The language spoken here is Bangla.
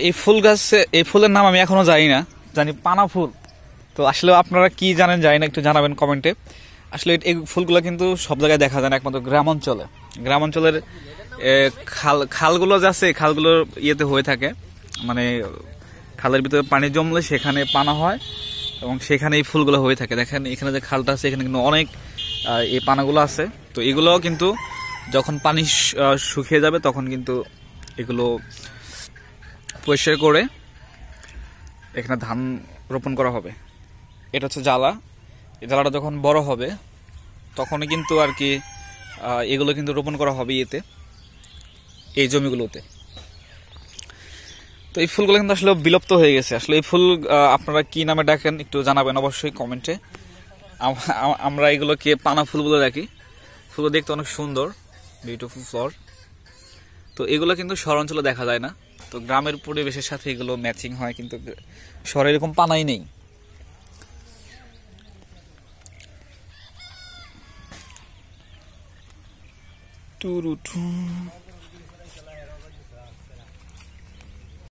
এই ফুল গাছে এই ফুলের নাম আমি এখনো জানি না, জানি পানা ফুল। তো আসলে আপনারা কি জানেন জানি না, একটু জানাবেন কমেন্টে। আসলে এই ফুলগুলো কিন্তু সব জায়গায় দেখা যায় না, একমাত্র গ্রামাঞ্চলের খালগুলো যে আছে খালগুলোর ইয়েতে হয়ে থাকে, মানে খালের ভিতরে পানি জমলে সেখানে পানা হয় এবং সেখানে এই ফুলগুলো হয়ে থাকে। দেখেন এখানে যে খালটা আছে এখানে কিন্তু অনেক এই পানাগুলো আছে। তো এগুলো কিন্তু যখন পানি শুকিয়ে যাবে তখন কিন্তু এগুলো পরিষ্কার করে এখানে ধান রোপণ করা হবে। এটা হচ্ছে জ্বালা। এই জ্বালাটা যখন বড় হবে তখনই কিন্তু আর কি এগুলো কিন্তু রোপণ করা হবে এতে, এই জমিগুলোতে। তো এই ফুলগুলো কিন্তু আসলে বিলুপ্ত হয়ে গেছে। আসলে এই ফুল আপনারা কি নামে ডাকেন একটু জানাবেন অবশ্যই কমেন্টে। আমরা এগুলোকে পানা ফুল বলে ডাকি। ফুলগুলো দেখতে অনেক সুন্দর, বিউটিফুল ফ্লাওয়ার। তো এগুলো কিন্তু শহরাঞ্চলে দেখা যায় না, তো গ্রামের পরিবেশের সাথে এগুলো ম্যাচিং হয়, কিন্তু শহরে এরকম পানাই নেই। True two